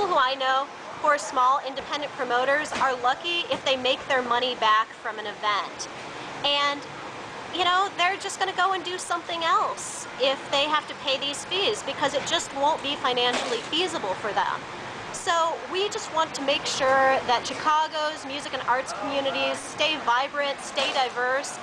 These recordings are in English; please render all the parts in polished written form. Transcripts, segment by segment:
who I know who are small independent promoters are lucky if they make their money back from an event. And you know, they're just going to go and do something else if they have to pay these fees because it just won't be financially feasible for them. So we just want to make sure that Chicago's music and arts communities stay vibrant, stay diverse.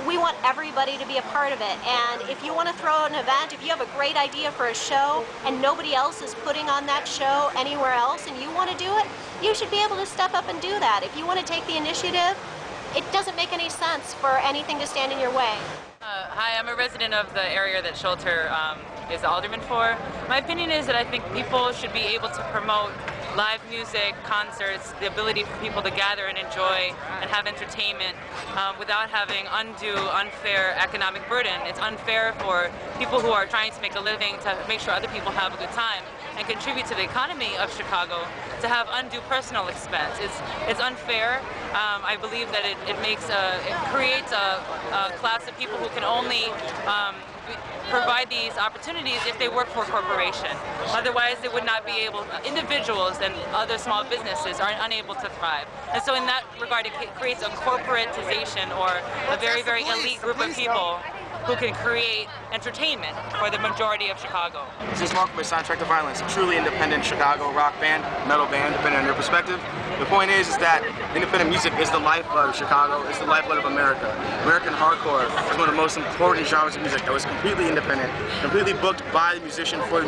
We want everybody to be a part of it. And if you want to throw an event, if you have a great idea for a show and nobody else is putting on that show anywhere else and you want to do it, you should be able to step up and do that. If you want to take the initiative, it doesn't make any sense for anything to stand in your way. Hi, I'm a resident of the area that Shelter is the alderman for. My opinion is that I think people should be able to promote live music, concerts, the ability for people to gather and enjoy and have entertainment without having undue, unfair economic burden. It's unfair for people who are trying to make a living to make sure other people have a good time and contribute to the economy of Chicago to have undue personal expense. It's unfair. I believe that it creates a class of people who can only provide these opportunities if they work for a corporation. Otherwise, they would not be able, individuals and other small businesses are unable to thrive. And so in that regard, it creates a corporatization or a very, very elite group of people who can create entertainment for the majority of Chicago. This is Mark by Soundtrack to Violence, a truly independent Chicago rock band, metal band, depending on your perspective. The point is that independent music is the lifeblood of Chicago, it's the lifeblood of America. American hardcore is one of the most important genres of music that was completely independent, completely booked by the musician, for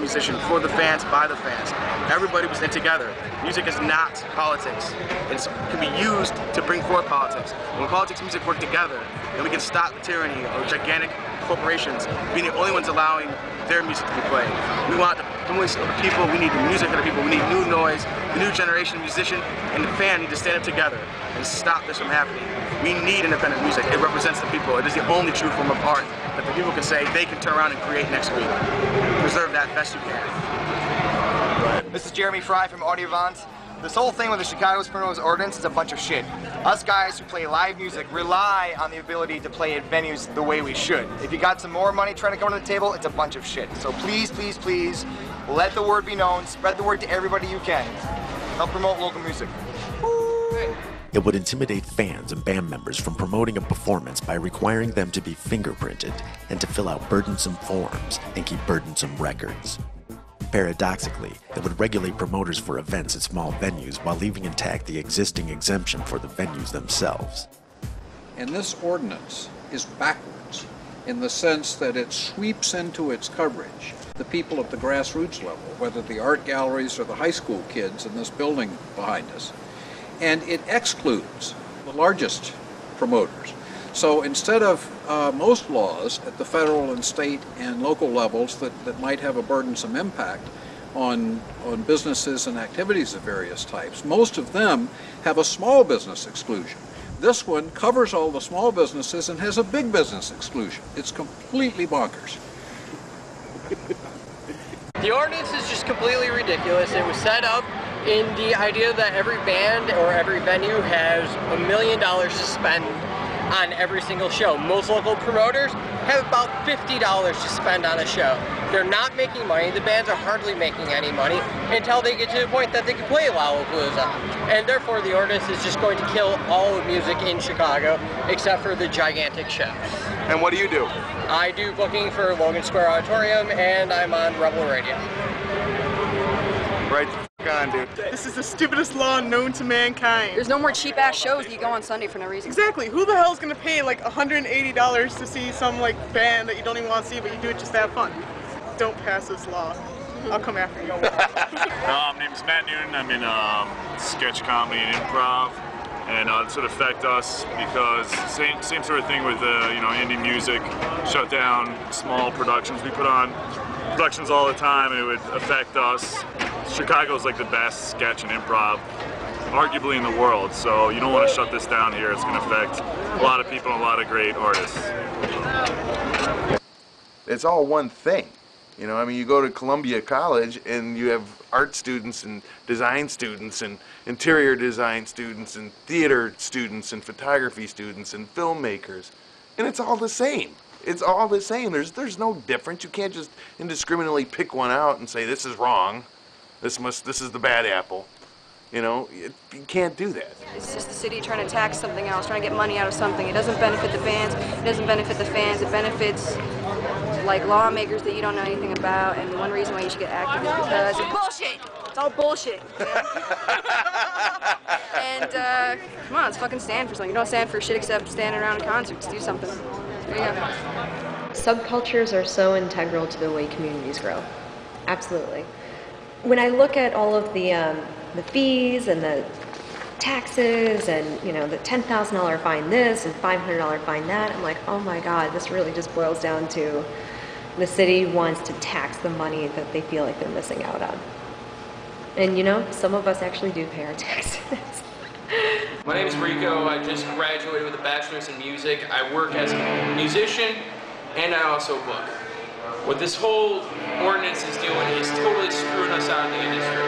the fans, by the fans. Everybody was in together. Music is not politics. It can be used to bring forth politics. When politics and music work together, then we can stop the tyranny of gigantic corporations being the only ones allowing their music to be played. We want the voice of the people, we need the music of the people, we need new noise, the new generation of musician and the fan need to stand up together and stop this from happening. We need independent music. It represents the people. It is the only true form of art that the people can say they can turn around and create next week. Preserve that best you can. This is Jeremy Fry from Audiovant. This whole thing with the Chicago's Promoters Ordinance is a bunch of shit. Us guys who play live music rely on the ability to play at venues the way we should. If you got some more money trying to come to the table, it's a bunch of shit. So please, please, please, let the word be known. Spread the word to everybody you can. Help promote local music. It would intimidate fans and band members from promoting a performance by requiring them to be fingerprinted and to fill out burdensome forms and keep burdensome records. Paradoxically, it would regulate promoters for events at small venues while leaving intact the existing exemption for the venues themselves. And this ordinance is backwards in the sense that it sweeps into its coverage the people at the grassroots level, whether the art galleries or the high school kids in this building behind us. And it excludes the largest promoters. So instead of most laws at the federal and state and local levels that might have a burdensome impact on businesses and activities of various types, most of them have a small business exclusion. This one covers all the small businesses and has a big business exclusion. It's completely bonkers. The ordinance is just completely ridiculous. It was set up in the idea that every band or every venue has $1 million to spend on every single show. Most local promoters have about $50 to spend on a show. They're not making money. The bands are hardly making any money until they get to the point that they can play Lollapalooza. And therefore the ordinance is just going to kill all of music in Chicago except for the gigantic shows. And what do you do? I do booking for Logan Square Auditorium and I'm on Rebel Radio. Right the f*** on, dude. This is the stupidest law known to mankind. There's no more cheap-ass shows you go on Sunday for no reason. Exactly. Who the hell is going to pay like $180 to see some like band that you don't even want to see, but you do it just to have fun? Don't pass this law. I'll come after you. My name is Matt Newton. I'm in sketch comedy and improv, and it sort of affect us because same sort of thing with indie music, shut down small productions. We put on productions all the time, and it would affect us. Chicago's like the best sketch and improv, arguably in the world, so you don't want to shut this down here. It's going to affect a lot of people and a lot of great artists. It's all one thing. You know, I mean, you go to Columbia College and you have art students and design students and interior design students and theater students and photography students and filmmakers, and it's all the same. It's all the same. There's no difference. You can't just indiscriminately pick one out and say this is wrong. This is the bad apple. You know, you can't do that. It's just the city trying to tax something else, trying to get money out of something. It doesn't benefit the bands, it doesn't benefit the fans, it benefits like lawmakers that you don't know anything about, and one reason why you should get active is because it's bullshit! It's all bullshit, you know? And come on, let's fucking stand for something. You don't stand for shit except standing around in concerts. Do something. There you go. Subcultures are so integral to the way communities grow. Absolutely. When I look at all of the fees and the taxes and, you know, the $10,000 fine this and $500 fine that, I'm like, oh my God, this really just boils down to the city wants to tax the money that they feel like they're missing out on. And you know, some of us actually do pay our taxes. My name is Rico. I just graduated with a bachelor's in music. I work as a musician and I also book. What this whole ordinance is doing is totally screwing us out of the industry.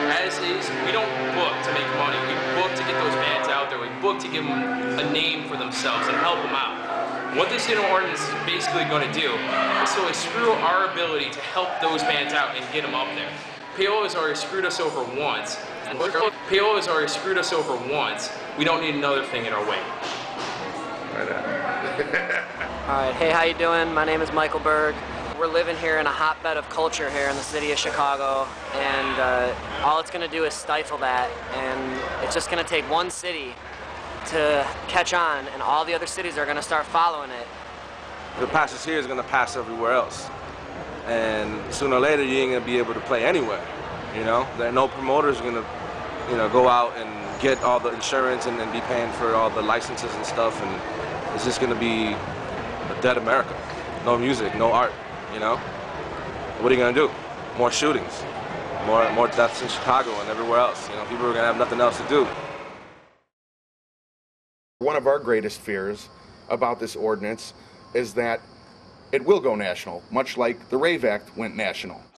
As is, we don't book to make money. We book to get those bands out there. We book to give them a name for themselves and help them out. What this ordinance is basically going to do is totally screw our ability to help those bands out and get them up there. Payola has already screwed us over once. Payola has already screwed us over once. We don't need another thing in our way. Alright, hey, how you doing? My name is Michael Berg. We're living here in a hotbed of culture here in the city of Chicago, and all it's going to do is stifle that, and it's just going to take one city to catch on, and all the other cities are going to start following it. If it passes here, it's going to pass everywhere else. And sooner or later, you ain't going to be able to play anywhere, you know? There are no promoters going to, you know, go out and get all the insurance and then be paying for all the licenses and stuff, and it's just going to be a dead America. No music, no art, you know? What are you going to do? More shootings, more deaths in Chicago and everywhere else. You know, people are going to have nothing else to do. One of our greatest fears about this ordinance is that it will go national, much like the Rave Act went national.